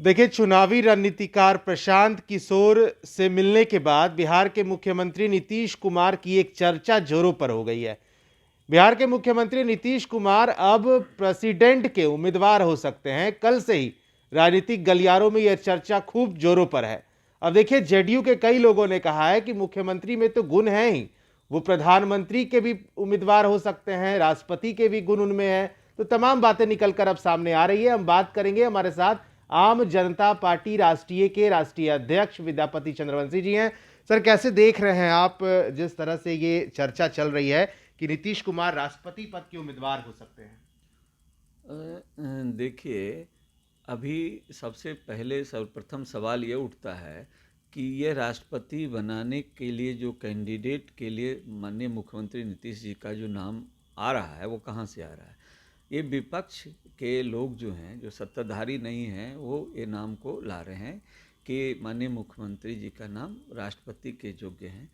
देखिए, चुनावी रणनीतिकार प्रशांत किशोर से मिलने के बाद बिहार के मुख्यमंत्री नीतीश कुमार की एक चर्चा जोरों पर हो गई है। बिहार के मुख्यमंत्री नीतीश कुमार अब प्रेसिडेंट के उम्मीदवार हो सकते हैं। कल से ही राजनीतिक गलियारों में यह चर्चा खूब जोरों पर है। अब देखिए, जेडीयू के कई लोगों ने कहा है कि मुख्यमंत्री में तो गुण हैं ही, वो प्रधानमंत्री के भी उम्मीदवार हो सकते हैं, राष्ट्रपति के भी गुण उनमें है। तो तमाम बातें निकलकर अब सामने आ रही है। हम बात करेंगे, हमारे साथ आम जनता पार्टी राष्ट्रीय के राष्ट्रीय अध्यक्ष विद्यापति चंद्रवंशी जी हैं। सर, कैसे देख रहे हैं आप जिस तरह से ये चर्चा चल रही है कि नीतीश कुमार राष्ट्रपति पद के उम्मीदवार हो सकते हैं? देखिए, अभी सबसे पहले सर्वप्रथम सवाल ये उठता है कि ये राष्ट्रपति बनाने के लिए जो कैंडिडेट के लिए माननीय मुख्यमंत्री नीतीश जी का जो नाम आ रहा है वो कहाँ से आ रहा है। ये विपक्ष के लोग जो हैं, जो सत्ताधारी नहीं हैं, वो ये नाम को ला रहे हैं कि माननीय मुख्यमंत्री जी का नाम राष्ट्रपति के योग्य हैं।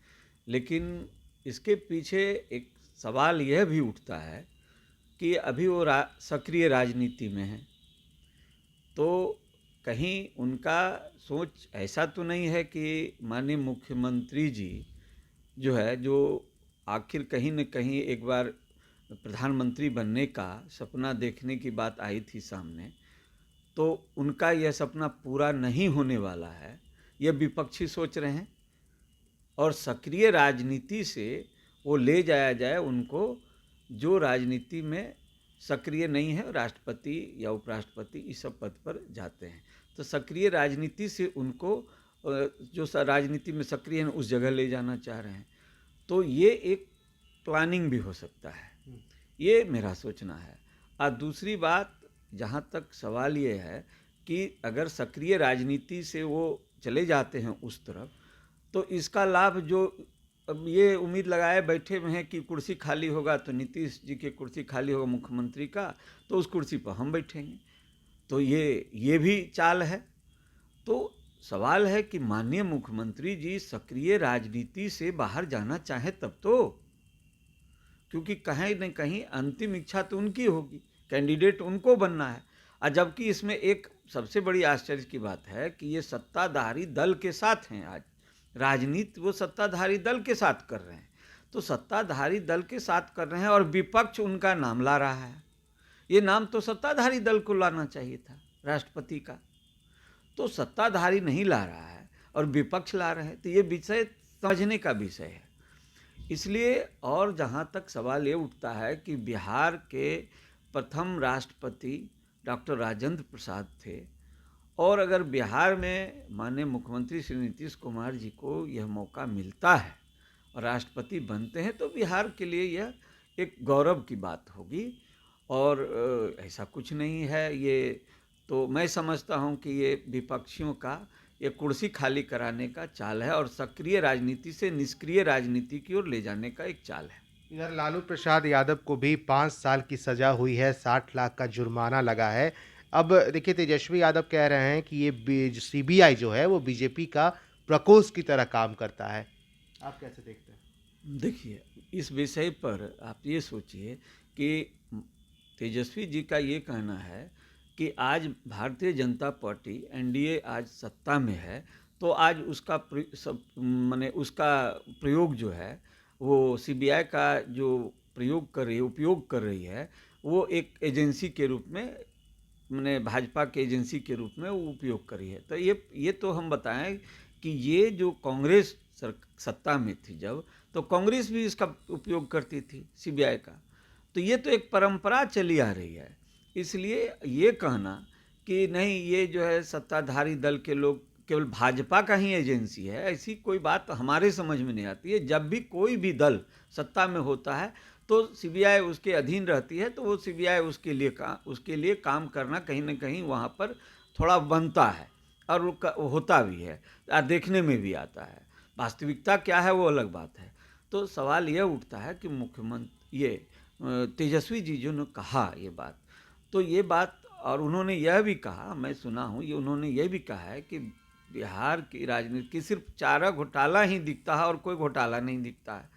लेकिन इसके पीछे एक सवाल यह भी उठता है कि अभी वो सक्रिय राजनीति में हैं, तो कहीं उनका सोच ऐसा तो नहीं है कि माननीय मुख्यमंत्री जी जो है, जो आखिर कहीं न कहीं एक बार प्रधानमंत्री बनने का सपना देखने की बात आई थी सामने, तो उनका यह सपना पूरा नहीं होने वाला है, यह विपक्षी सोच रहे हैं। और सक्रिय राजनीति से वो ले जाया जाए उनको, जो राजनीति में सक्रिय नहीं है, राष्ट्रपति या उपराष्ट्रपति इस सब पद पर जाते हैं। तो सक्रिय राजनीति से उनको जो राजनीति में सक्रिय हैं उस जगह ले जाना चाह रहे हैं। तो ये एक प्लानिंग भी हो सकता है, ये मेरा सोचना है। और दूसरी बात, जहाँ तक सवाल ये है कि अगर सक्रिय राजनीति से वो चले जाते हैं उस तरफ, तो इसका लाभ जो अब ये उम्मीद लगाए बैठे हुए हैं कि कुर्सी खाली होगा तो नीतीश जी की कुर्सी खाली होगा मुख्यमंत्री का, तो उस कुर्सी पर हम बैठेंगे, तो ये भी चाल है। तो सवाल है कि माननीय मुख्यमंत्री जी सक्रिय राजनीति से बाहर जाना चाहें तब तो, क्योंकि कहीं न कहीं अंतिम इच्छा तो उनकी होगी, कैंडिडेट उनको बनना है। और जबकि इसमें एक सबसे बड़ी आश्चर्य की बात है कि ये सत्ताधारी दल के साथ हैं। आज राजनीति वो सत्ताधारी दल के साथ कर रहे हैं, तो सत्ताधारी दल के साथ कर रहे हैं और विपक्ष उनका नाम ला रहा है। ये नाम तो सत्ताधारी दल को लाना चाहिए था, राष्ट्रपति का, तो सत्ताधारी नहीं ला रहा है और विपक्ष ला रहे हैं। तो ये विषय समझने का विषय है। इसलिए, और जहाँ तक सवाल ये उठता है कि बिहार के प्रथम राष्ट्रपति डॉक्टर राजेंद्र प्रसाद थे, और अगर बिहार में माननीय मुख्यमंत्री श्री नीतीश कुमार जी को यह मौका मिलता है और राष्ट्रपति बनते हैं, तो बिहार के लिए यह एक गौरव की बात होगी। और ऐसा कुछ नहीं है, ये तो मैं समझता हूँ कि ये विपक्षियों का ये कुर्सी खाली कराने का चाल है और सक्रिय राजनीति से निष्क्रिय राजनीति की ओर ले जाने का एक चाल है। इधर लालू प्रसाद यादव को भी 5 साल की सजा हुई है, 60 लाख का जुर्माना लगा है। अब देखिए, तेजस्वी यादव कह रहे हैं कि ये सीबीआई जो है वो बीजेपी का प्रकोष्ठ की तरह काम करता है। आप कैसे देखते हैं? देखिए, इस विषय पर आप ये सोचिए कि तेजस्वी जी का ये कहना है कि आज भारतीय जनता पार्टी एनडीए आज सत्ता में है, तो आज उसका माने उसका प्रयोग जो है, वो सीबीआई का जो प्रयोग कर रही है, उपयोग कर रही है, वो एक एजेंसी के रूप में, मैंने भाजपा के एजेंसी के रूप में वो उपयोग करी है। तो ये तो हम बताएं कि ये जो कांग्रेस सत्ता में थी जब, तो कांग्रेस भी इसका उपयोग करती थी सीबीआई का। तो ये तो एक परंपरा चली आ रही है। इसलिए ये कहना कि नहीं, ये जो है सत्ताधारी दल के लोग, केवल भाजपा का ही एजेंसी है, ऐसी कोई बात हमारे समझ में नहीं आती है। जब भी कोई भी दल सत्ता में होता है तो सीबीआई उसके अधीन रहती है, तो वो सीबीआई उसके लिए काम करना कहीं ना कहीं वहाँ पर थोड़ा बनता है, और वो होता भी है, और देखने में भी आता है। वास्तविकता क्या है वो अलग बात है। तो सवाल यह उठता है कि मुख्यमंत्री ये तेजस्वी जी जो ने कहा ये बात, तो ये बात, और उन्होंने यह भी कहा, मैं सुना हूँ, ये उन्होंने यह भी कहा है कि बिहार की राजनीति की सिर्फ चारा घोटाला ही दिखता है और कोई घोटाला नहीं दिखता है।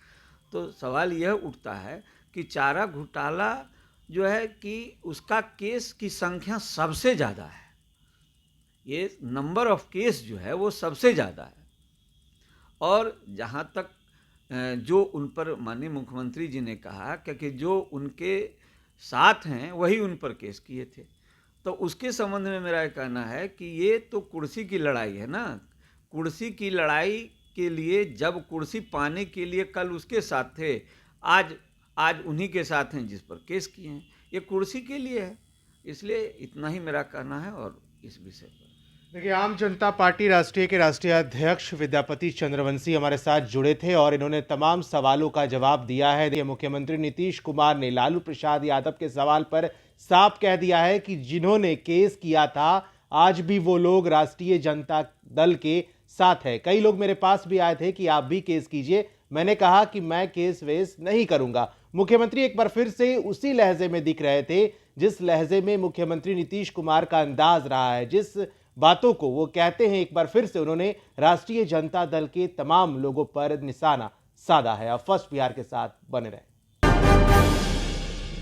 तो सवाल यह उठता है कि चारा घोटाला जो है कि उसका केस की संख्या सबसे ज़्यादा है, ये नंबर ऑफ केस जो है वो सबसे ज़्यादा है। और जहाँ तक जो उन पर माननीय मुख्यमंत्री जी ने कहा क्योंकि जो उनके साथ हैं वही उन पर केस किए थे, तो उसके संबंध में मेरा ये कहना है कि ये तो कुर्सी की लड़ाई है ना। कुर्सी की लड़ाई के लिए जब कुर्सी पाने के लिए कल उसके साथ थे, आज आज उन्हीं के साथ हैं जिस पर केस किए हैं। ये कुर्सी के लिए है, इसलिए इतना ही मेरा कहना है। और इस विषय पर देखिए, आम जनता पार्टी राष्ट्रीय के राष्ट्रीय अध्यक्ष विद्यापति चंद्रवंशी हमारे साथ जुड़े थे और इन्होंने तमाम सवालों का जवाब दिया है। देखिए, मुख्यमंत्री नीतीश कुमार ने लालू प्रसाद यादव के सवाल पर साफ कह दिया है कि जिन्होंने केस किया था आज भी वो लोग राष्ट्रीय जनता दल के साथ है। कई लोग मेरे पास भी आए थे कि आप भी केस कीजिए, मैंने कहा कि मैं केस वेस नहीं करूंगा। मुख्यमंत्री एक बार फिर से उसी लहजे में दिख रहे थे जिस लहजे में मुख्यमंत्री नीतीश कुमार का अंदाज रहा है, जिस बातों को वो कहते हैं। एक बार फिर से उन्होंने राष्ट्रीय जनता दल के तमाम लोगों पर निशाना साधा है। अब फर्स्ट बिहार के साथ बने रहे।